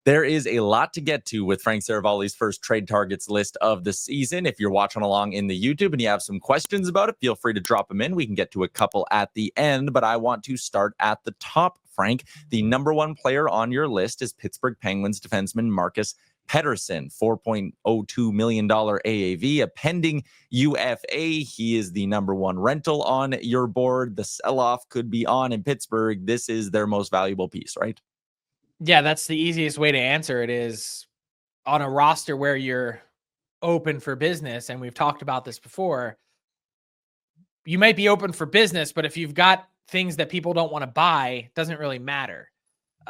There is a lot to get to with Frank Seravalli's first trade targets list of the season. If you're watching along in the YouTube and you have some questions about it, feel free to drop them in. We can get to a couple at the end, but I want to start at the top, Frank. The number one player on your list is Pittsburgh Penguins defenseman Marcus Pettersson, $4.02 million AAV, a pending UFA. He is the number one rental on your board. The sell-off could be on in Pittsburgh. This is their most valuable piece, right? Yeah, that's the easiest way to answer it, is on a roster where you're open for business. And we've talked about this before. You might be open for business, but if you've got things that people don't want to buy, it doesn't really matter.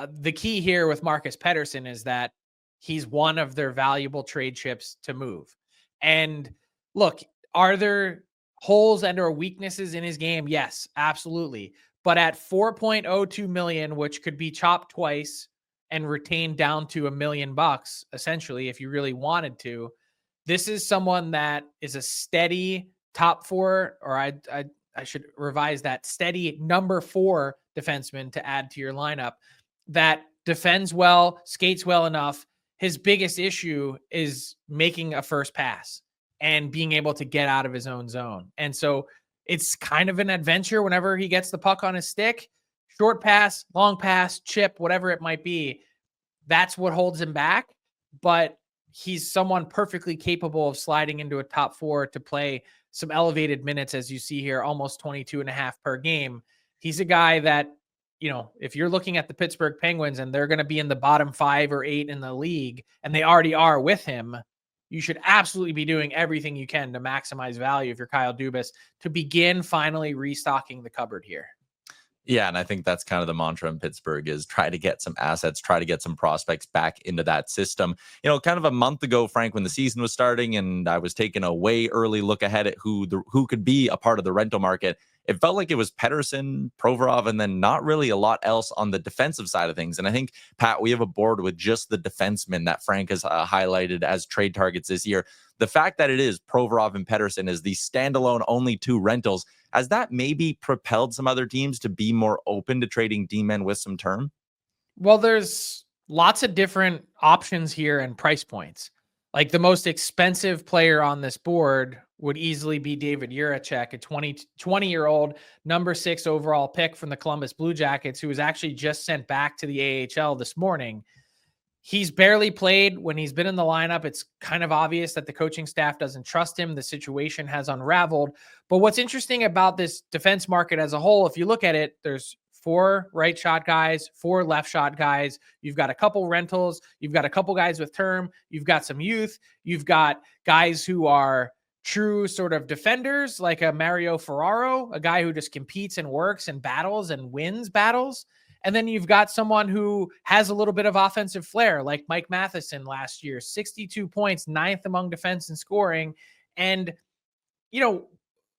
The key here with Marcus Pettersson is that he's one of their valuable trade chips to move. And look, are there holes and or weaknesses in his game? Yes, absolutely. But at $4.02 million, which could be chopped twice and retained down to $1 million, essentially, if you really wanted to, this is someone that is a steady top four, or I should revise that, steady number 4 defenseman to add to your lineup that defends well, skates well enough. His biggest issue is making a first pass and being able to get out of his own zone. And so it's kind of an adventure whenever he gets the puck on his stick. Short pass, long pass, chip, whatever it might be. That's what holds him back. But he's someone perfectly capable of sliding into a top 4 to play some elevated minutes, as you see here, almost 22.5 per game. He's a guy that, you know, if you're looking at the Pittsburgh Penguins and they're going to be in the bottom 5 or 8 in the league, and they already are with him, you should absolutely be doing everything you can to maximize value if you're Kyle Dubas to begin finally restocking the cupboard here. Yeah, and I think that's kind of the mantra in Pittsburgh is try to get some assets, try to get some prospects back into that system. You know, kind of a month ago, Frank, when the season was starting and I was taking a way early look ahead at who could be a part of the rental market, it felt like it was Pettersson, Provorov, and then not really a lot else on the defensive side of things. And I think, Pat, we have a board with just the defensemen that Frank has highlighted as trade targets this year. The fact that it is Provorov and Pettersson as the standalone only 2 rentals, has that maybe propelled some other teams to be more open to trading D-men with some term? Well, there's lots of different options here and price points. Like the most expensive player on this board would easily be David Jiricek, a 20-year-old number 6 overall pick from the Columbus Blue Jackets, who was actually just sent back to the AHL this morning. He's barely played. When he's been in the lineup, it's kind of obvious that the coaching staff doesn't trust him. The situation has unraveled. But what's interesting about this defense market as a whole, if you look at it, there's 4 right shot guys, 4 left shot guys. You've got a couple rentals. You've got a couple guys with term. You've got some youth. You've got guys who are true sort of defenders, like a Mario Ferraro, a guy who just competes and works and battles and wins battles. And then you've got someone who has a little bit of offensive flair, like Mike Matheson last year, 62 points, 9th among defense and scoring. And, you know,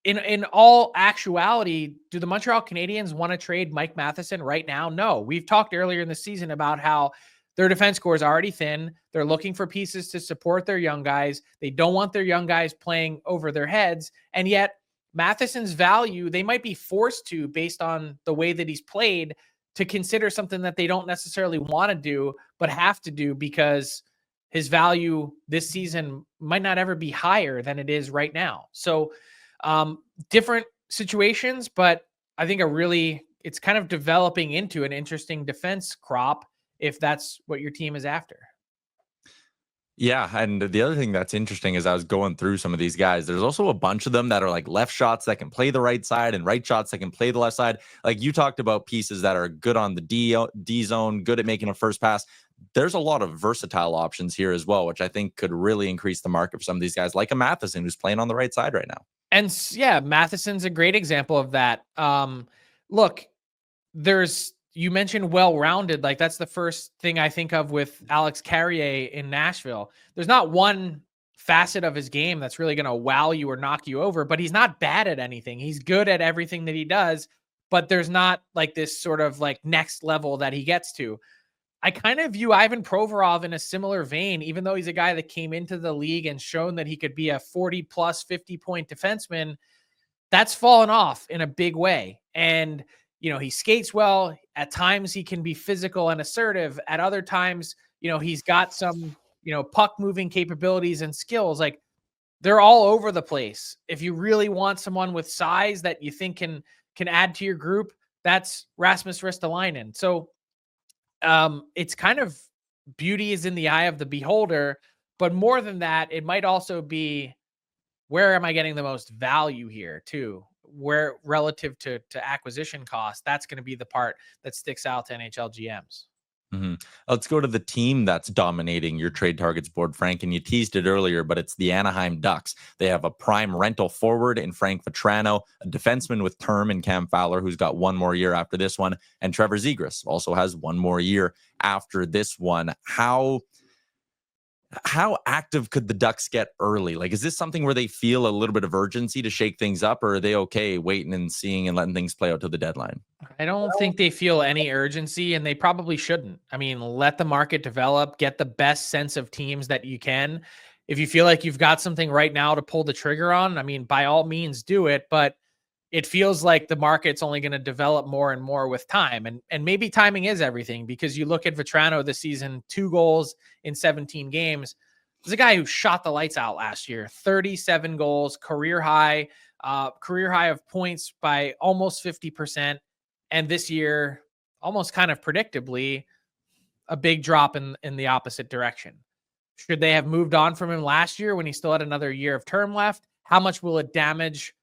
in all actuality, do the Montreal Canadiens want to trade Mike Matheson right now? No. We've talked earlier in the season about how their defense core is already thin. They're looking for pieces to support their young guys. They don't want their young guys playing over their heads. And yet Matheson's value, they might be forced to, based on the way that he's played, to consider something that they don't necessarily want to do, but have to do because his value this season might not ever be higher than it is right now. So different situations, but I think it's kind of developing into an interesting defense crop if that's what your team is after. Yeah, and the other thing that's interesting is I was going through some of these guys. There's also a bunch of them that are like left shots that can play the right side and right shots that can play the left side. Like you talked about pieces that are good on the D zone, good at making a first pass. There's a lot of versatile options here as well, which I think could really increase the market for some of these guys, like a Matheson who's playing on the right side right now. And yeah, Matheson's a great example of that. Look, you mentioned well-rounded. Like that's the first thing I think of with Alex Carrier in Nashville. There's not one facet of his game that's really going to wow you or knock you over, but he's not bad at anything. He's good at everything that he does, but there's not like this sort of like next level that he gets to. I kind of view Ivan Provorov in a similar vein, even though he's a guy that came into the league and shown that he could be a 40 plus 50-point defenseman. That's fallen off in a big way. And you know, he skates well. At times he can be physical and assertive. At other times he's got some, puck moving capabilities and skills. Like, they're all over the place. If you really want someone with size that you think can add to your group, that's Rasmus Ristolainen. So it's kind of, beauty is in the eye of the beholder, but more than that, it might also be, where am I getting the most value here too? Where relative to acquisition cost, that's going to be the part that sticks out to NHL GMs. Let's go to the team that's dominating your trade targets board, Frank. And you teased it earlier, but it's the Anaheim Ducks. They have a prime rental forward in Frank Vatrano, a defenseman with term in Cam Fowler, who's got one more year after this one, and Trevor Zegras also has one more year after this one. How active could the Ducks get early? Like, is this something where they feel a little bit of urgency to shake things up, or are they okay waiting and seeing and letting things play out to the deadline? I don't think they feel any urgency, and they probably shouldn't. I mean, let the market develop, get the best sense of teams that you can. If you feel like you've got something right now to pull the trigger on, I mean, by all means do it, but it feels like the market's only going to develop more and more with time. And maybe timing is everything, because you look at Vatrano this season, 2 goals in 17 games. There's a guy who shot the lights out last year, 37 goals, career high of points by almost 50%. And this year, almost kind of predictably, a big drop in the opposite direction. Should they have moved on from him last year when he still had another year of term left? How much will it damage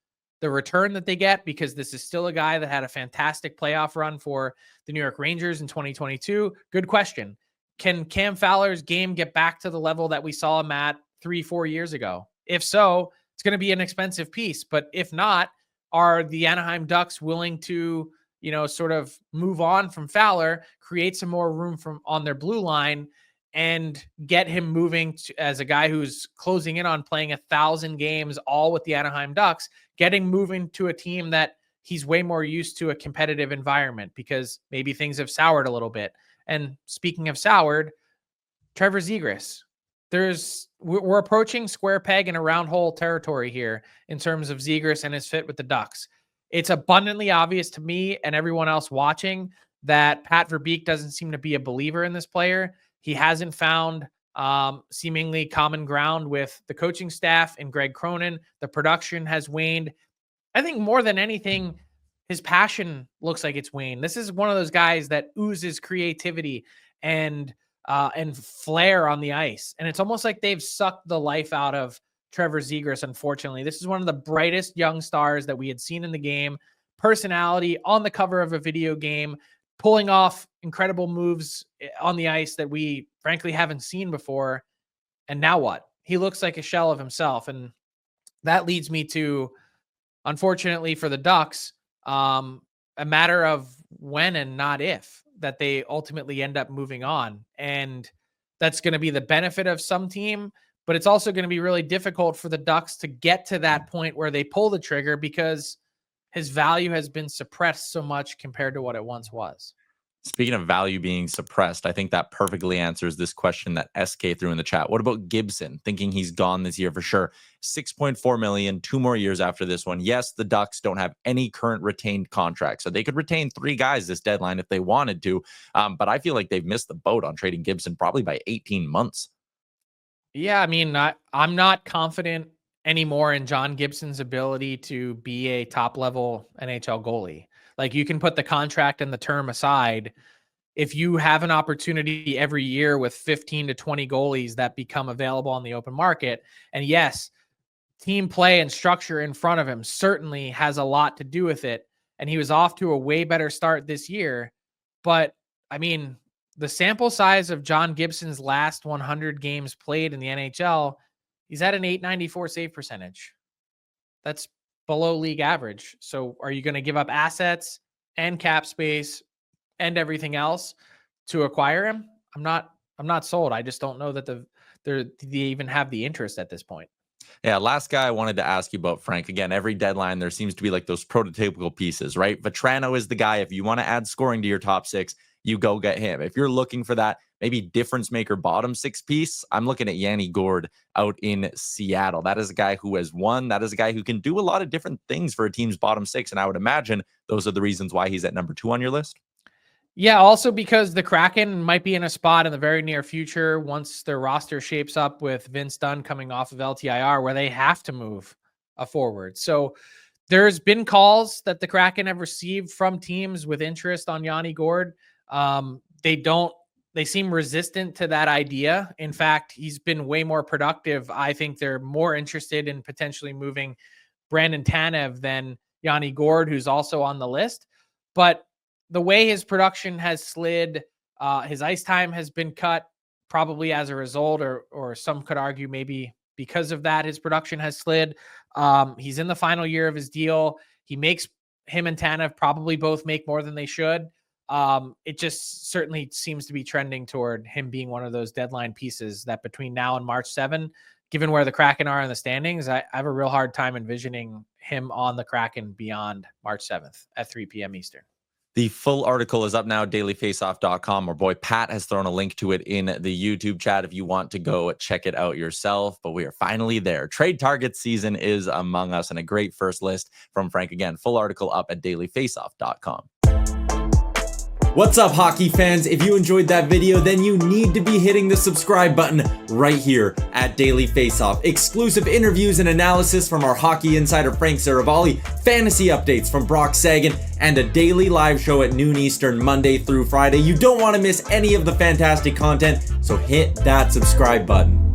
the return that they get? Because this is still a guy that had a fantastic playoff run for the New York Rangers in 2022. Good question. Can Cam Fowler's game get back to the level that we saw him at 3-4 years ago? If so, it's going to be an expensive piece. But if not, are the Anaheim Ducks willing to, sort of move on from Fowler, create some more room on their blue line, and get him moving as a guy who's closing in on playing 1,000 games, all with the Anaheim Ducks, getting moving to a team that he's way more used to, a competitive environment, because maybe things have soured a little bit. And speaking of soured, Trevor Zegras, we're approaching square peg in a round hole territory here in terms of Zegras and his fit with the Ducks. It's abundantly obvious to me and everyone else watching that Pat Verbeek doesn't seem to be a believer in this player. He hasn't found seemingly common ground with the coaching staff and Greg Cronin. The production has waned. I think more than anything, his passion looks like it's waned. This is one of those guys that oozes creativity and flair on the ice. And it's almost like they've sucked the life out of Trevor Zegras, unfortunately. This is one of the brightest young stars that we had seen in the game. Personality on the cover of a video game, pulling off incredible moves on the ice that we frankly haven't seen before. And now what? He looks like a shell of himself. And that leads me to, unfortunately for the Ducks, a matter of when and not if that they ultimately end up moving on. And that's going to be the benefit of some team, but it's also going to be really difficult for the Ducks to get to that point where they pull the trigger, because his value has been suppressed so much compared to what it once was. Speaking of value being suppressed, I think that perfectly answers this question that SK threw in the chat. What about Gibson? Thinking he's gone this year for sure. 6.4 million, 2 more years after this one. Yes, the Ducks don't have any current retained contracts, so they could retain 3 guys this deadline if they wanted to. But I feel like they've missed the boat on trading Gibson probably by 18 months. Yeah, I mean, I'm not confident anymore in John Gibson's ability to be a top-level NHL goalie. Like, you can put the contract and the term aside. If you have an opportunity every year with 15 to 20 goalies that become available on the open market, and yes, team play and structure in front of him certainly has a lot to do with it. And he was off to a way better start this year. But I mean, the sample size of John Gibson's last 100 games played in the NHL, he's at an .894 save percentage. That's below league average. So are you going to give up assets and cap space and everything else to acquire him? I'm not sold. I just don't know that they even have the interest at this point. Yeah, last guy I wanted to ask you about, Frank. Again, every deadline, there seems to be like those prototypical pieces, right? Vatrano is the guy. If you want to add scoring to your top 6, you go get him. If you're looking for that maybe difference maker bottom 6 piece, I'm looking at Yanni Gourde out in Seattle. That is a guy who has won. That is a guy who can do a lot of different things for a team's bottom 6. And I would imagine those are the reasons why he's at number 2 on your list. Yeah, also because the Kraken might be in a spot in the very near future once their roster shapes up with Vince Dunn coming off of LTIR where they have to move a forward. So there's been calls that the Kraken have received from teams with interest on Yanni Gourde. They seem resistant to that idea. In fact, he's been way more productive. I think they're more interested in potentially moving Brandon Tanev than Yanni Gourde, who's also on the list. But the way his production has slid, his ice time has been cut probably as a result, or some could argue maybe because of that, his production has slid. He's in the final year of his deal. Him and Tanev probably both make more than they should. It just certainly seems to be trending toward him being one of those deadline pieces that between now and March 7, given where the Kraken are in the standings, I have a real hard time envisioning him on the Kraken beyond March 7th at 3 p.m. Eastern. The full article is up now at dailyfaceoff.com. Our boy Pat has thrown a link to it in the YouTube chat if you want to go check it out yourself. But we are finally there. Trade target season is among us, and a great first list from Frank. Again, full article up at dailyfaceoff.com. What's up, hockey fans? If you enjoyed that video, then you need to be hitting the subscribe button right here at Daily Faceoff. Exclusive interviews and analysis from our hockey insider Frank Seravalli, fantasy updates from Brock Sagan, and a daily live show at noon Eastern, Monday through Friday. You don't want to miss any of the fantastic content, so hit that subscribe button.